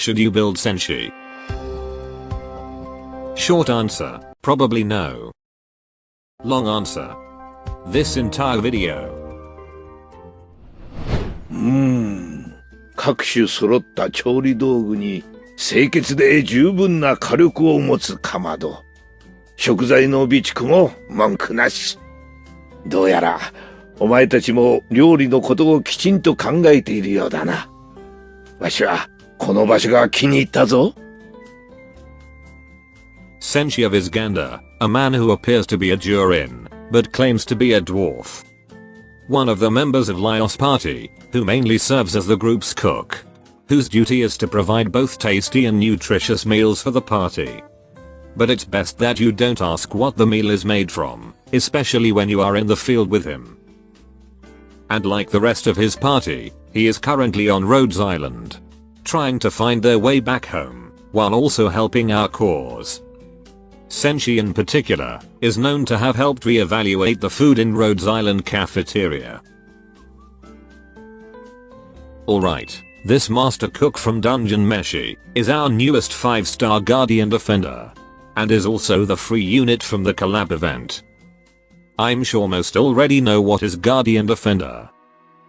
should you build Senshi? Short answer, probably no. Long answer, this entire video. 各種揃った調理道具に清潔で十分な火力を持つかまど。食材の備蓄も文句なし。どうやらお前たちも料理のことをきちんと考えているようだな。わしはこの場所が気に入ったぞ。Senshi of Isganda, a man who appears to be a Durin, but claims to be a dwarf. One of the members of Lios party, who mainly serves as the group's cook. Whose duty is to provide both tasty and nutritious meals for the party. But it's best that you don't ask what the meal is made from, especially when you are in the field with him. And like the rest of his party, he is currently on Rhodes Island, trying to find their way back home, while also helping our cause. Senshi in particular, is known to have helped re-evaluate the food in Rhodes Island cafeteria. Alright, this master cook from Dungeon Meshi, is our newest 5-star Guardian Defender. And is also the free unit from the collab event. I'm sure most already know what is Guardian Defender.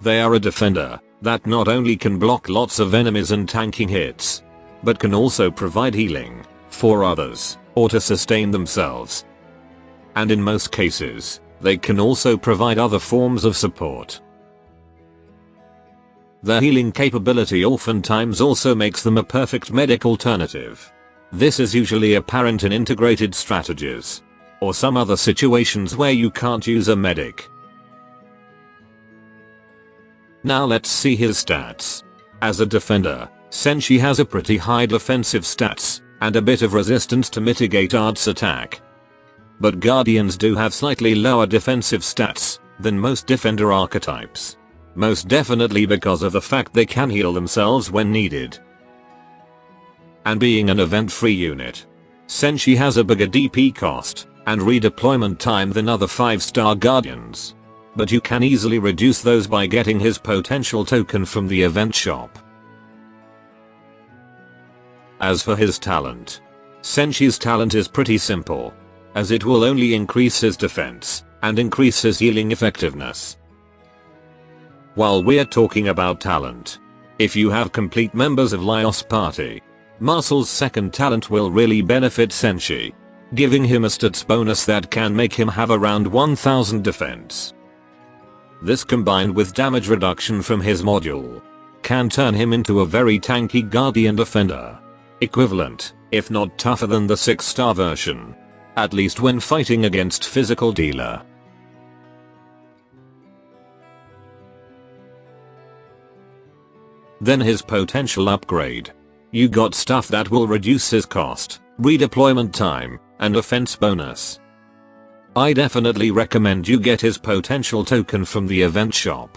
They are a defender that not only can block lots of enemies and tanking hits, but can also provide healing for others or to sustain themselves. And in most cases, they can also provide other forms of support. Their healing capability oftentimes also makes them a perfect medic alternative. This is usually apparent in integrated strategies, or some other situations where you can't use a medic. Now let's see his stats. As a defender, Senshi has a pretty high defensive stats, and a bit of resistance to mitigate Art's attack. But Guardians do have slightly lower defensive stats than most defender archetypes. Most definitely because of the fact they can heal themselves when needed. And being an event-free unit, Senshi has a bigger DP cost and redeployment time than other 5-star Guardians. But you can easily reduce those by getting his potential token from the event shop. As for his talent, Senshi's talent is pretty simple, as it will only increase his defense and increase his healing effectiveness. While we're talking about talent, if you have complete members of Lios party, Marcel's second talent will really benefit Senshi, giving him a stats bonus that can make him have around 1000 defense. This combined with damage reduction from his module, can turn him into a very tanky Guardian Defender. Equivalent, if not tougher than the 6-star version. At least when fighting against physical dealer. Then his potential upgrade. You got stuff that will reduce his cost, redeployment time, and defense bonus. I definitely recommend you get his potential token from the event shop.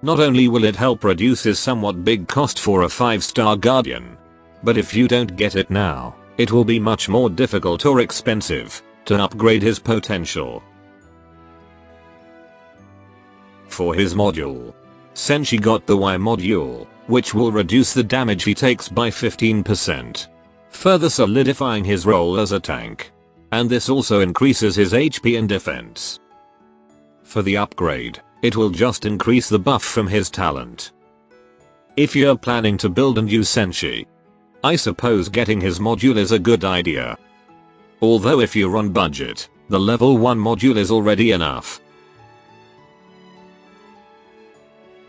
Not only will it help reduce his somewhat big cost for a 5-star Guardian, but if you don't get it now, it will be much more difficult or expensive to upgrade his potential. For his module, Senshi got the Y module, which will reduce the damage he takes by 15%, further solidifying his role as a tank. And this also increases his HP and defense. For the upgrade, it will just increase the buff from his talent. If you're planning to build and use Senshi, I suppose getting his module is a good idea. Although if you're on budget, the level 1 module is already enough.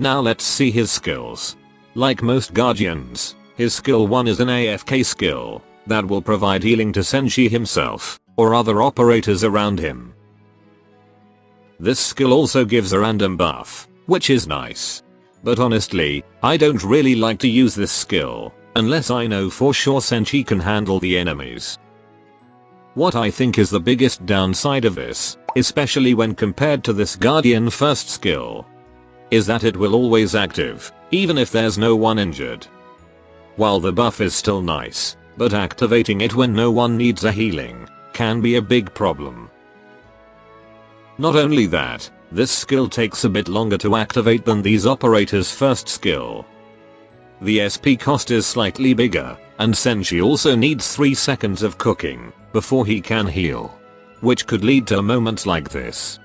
Now let's see his skills. Like most Guardians, his skill 1 is an AFK skill that will provide healing to Senshi himself or other operators around him. This skill also gives a random buff, which is nice. But honestly, I don't really like to use this skill unless I know for sure Senshi can handle the enemies. What I think is the biggest downside of this, especially when compared to this Guardian first skill, is that it will always active, even if there's no one injured. While the buff is still nice, but activating it when no one needs a healing can be a big problem. Not only that, this skill takes a bit longer to activate than these operators' first skill. The SP cost is slightly bigger, and Senshi also needs 3 seconds of cooking before he can heal, which could lead to moments like this.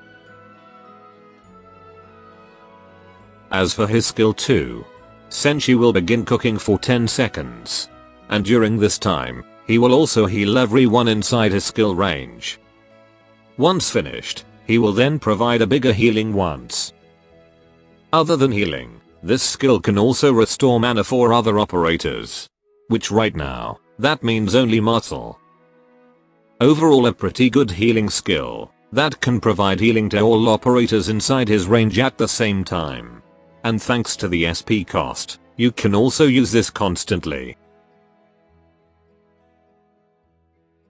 As for his skill 2, Senshi will begin cooking for 10 seconds, and during this time, he will also heal everyone inside his skill range. Once finished, he will then provide a bigger healing once. Other than healing, this skill can also restore mana for other operators, which right now, that means only Martel. Overall a pretty good healing skill, that can provide healing to all operators inside his range at the same time. And thanks to the SP cost, you can also use this constantly.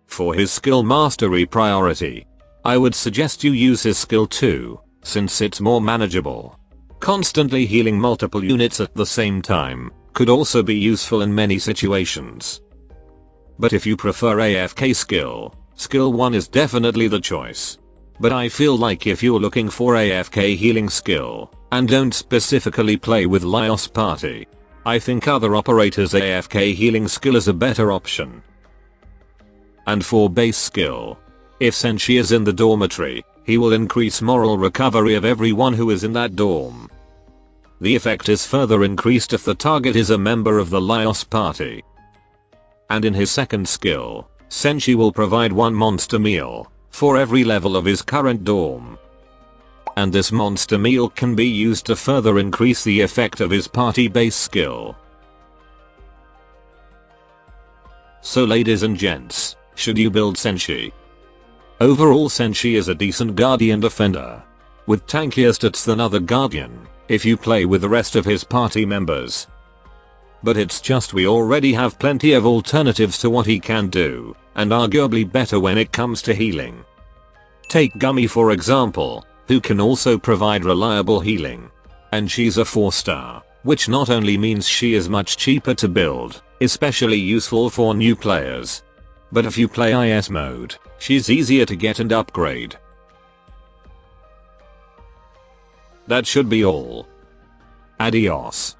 For his skill mastery priority, I would suggest you use his skill 2, since it's more manageable. Constantly healing multiple units at the same time could also be useful in many situations. But if you prefer AFK skill 1 is definitely the choice. But I feel like if you're looking for AFK healing skill, and don't specifically play with Laios party, I think other operators AFK healing skill is a better option. And for base skill, if Senshi is in the dormitory, he will increase moral recovery of everyone who is in that dorm. The effect is further increased if the target is a member of the Laios party. And in his second skill, Senshi will provide 1 monster meal for every level of his current dorm. And this monster meal can be used to further increase the effect of his party base skill. So ladies and gents, should you build Senshi? Overall Senshi is a decent guardian defender, with tankier stats than other guardian, if you play with the rest of his party members. But it's just we already have plenty of alternatives to what he can do, and arguably better when it comes to healing. Take Gummy for example, who can also provide reliable healing. And she's a 4-star, which not only means she is much cheaper to build, especially useful for new players, but if you play IS mode, she's easier to get and upgrade. That should be all. Adios.